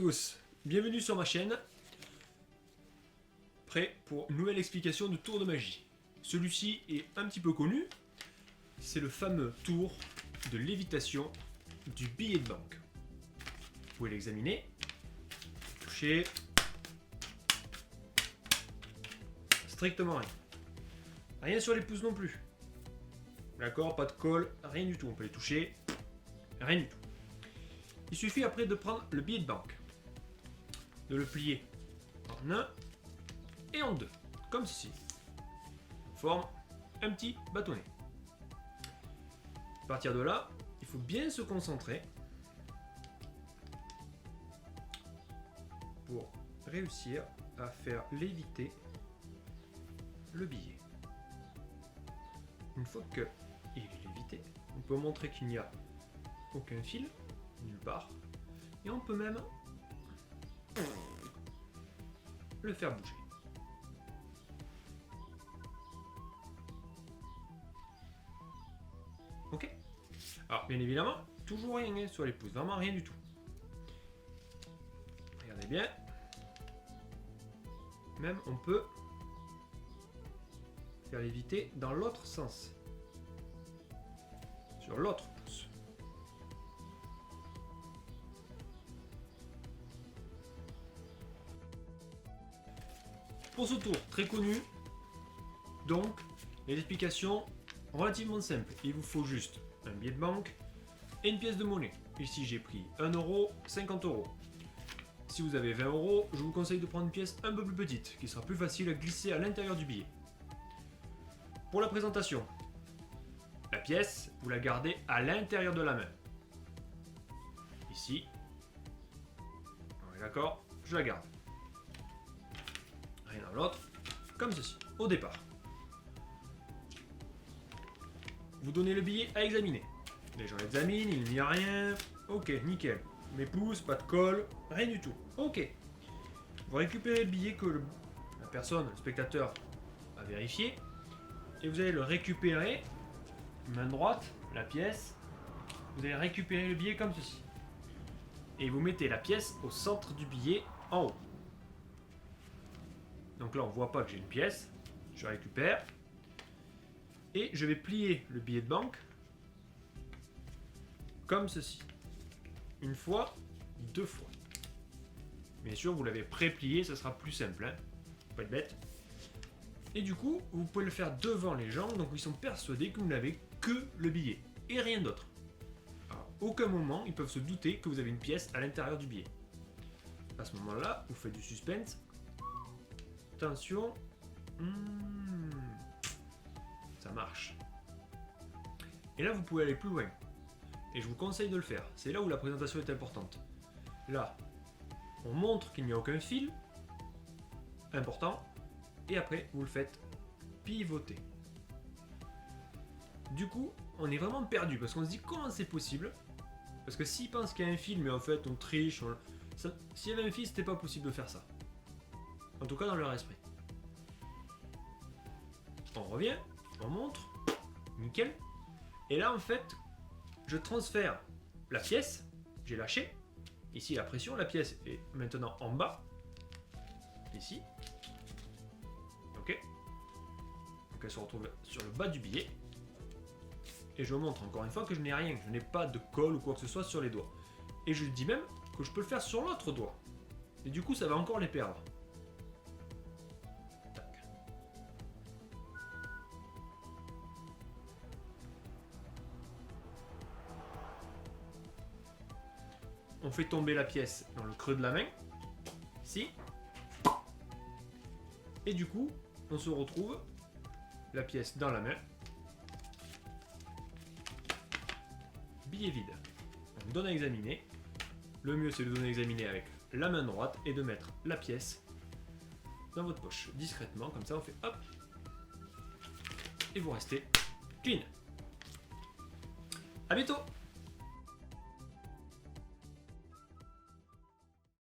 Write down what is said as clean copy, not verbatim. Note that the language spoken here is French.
tous, bienvenue sur ma chaîne. Prêt pour une nouvelle explication de tour de magie. Celui-ci est un petit peu connu, c'est le fameux tour de lévitation du billet de banque. Vous pouvez l'examiner, toucher, strictement rien. Rien sur les pouces non plus. D'accord, pas de colle, rien du tout, on peut les toucher, rien du tout. Il suffit après de prendre le billet de banque, de le plier en un et en deux, comme ceci. On forme un petit bâtonnet. À partir de là, il faut bien se concentrer pour réussir à faire léviter le billet. Une fois qu'il est lévité, on peut montrer qu'il n'y a aucun fil, nulle part, et on peut même le faire bouger. Ok? Alors, bien évidemment, toujours rien sur les pouces, vraiment rien du tout. Regardez bien. Même, on peut faire léviter dans l'autre sens. Sur l'autre pouce. Pour ce tour, très connu, donc, les explications relativement simples. Il vous faut juste un billet de banque et une pièce de monnaie. Ici, j'ai pris 1 euro, 50 euros. Si vous avez 20 euros, je vous conseille de prendre une pièce un peu plus petite, qui sera plus facile à glisser à l'intérieur du billet. Pour la présentation, la pièce, vous la gardez à l'intérieur de la main. Ici, on est d'accord, je la garde. Rien dans l'autre, comme ceci, au départ. Vous donnez le billet à examiner. Les gens l'examinent, il n'y a rien. Ok, nickel. Mes pouces, pas de colle, rien du tout. Ok. Vous récupérez le billet que la personne, le spectateur, a vérifié. Et vous allez le récupérer, main droite, la pièce. Vous allez récupérer le billet comme ceci. Et vous mettez la pièce au centre du billet en haut. Donc là, on ne voit pas que j'ai une pièce. Je récupère. Et je vais plier le billet de banque comme ceci. Une fois, deux fois. Bien sûr, vous l'avez pré-plié, ça sera plus simple. Hein, faut pas être bête. Et du coup, vous pouvez le faire devant les gens, donc ils sont persuadés que vous n'avez que le billet et rien d'autre. À aucun moment, ils peuvent se douter que vous avez une pièce à l'intérieur du billet. À ce moment-là, vous faites du suspense. Attention. Ça marche. Et là, vous pouvez aller plus loin. Et je vous conseille de le faire. C'est là où la présentation est importante. Là, on montre qu'il n'y a aucun fil. Important. Et après, vous le faites pivoter. Du coup, on est vraiment perdu parce qu'on se dit comment c'est possible. Parce que s'ils pensent qu'il y a un fil, mais en fait, on triche. S'il y avait un fil, c'était pas possible de faire ça. En tout cas, dans leur esprit. On revient. On montre, nickel. Et là en fait, je transfère la pièce, j'ai lâché. Ici la pression, la pièce est maintenant en bas. Ici. Ok. Donc elle se retrouve sur le bas du billet. Et je montre encore une fois que je n'ai rien, je n'ai pas de colle ou quoi que ce soit sur les doigts. Et je dis même que je peux le faire sur l'autre doigt. Et du coup ça va encore les perdre. On fait tomber la pièce dans le creux de la main, ici, et du coup, on se retrouve la pièce dans la main, billet vide. On donne à examiner. Le mieux, c'est de donner à examiner avec la main droite et de mettre la pièce dans votre poche, discrètement, comme ça on fait hop, et vous restez clean. À bientôt!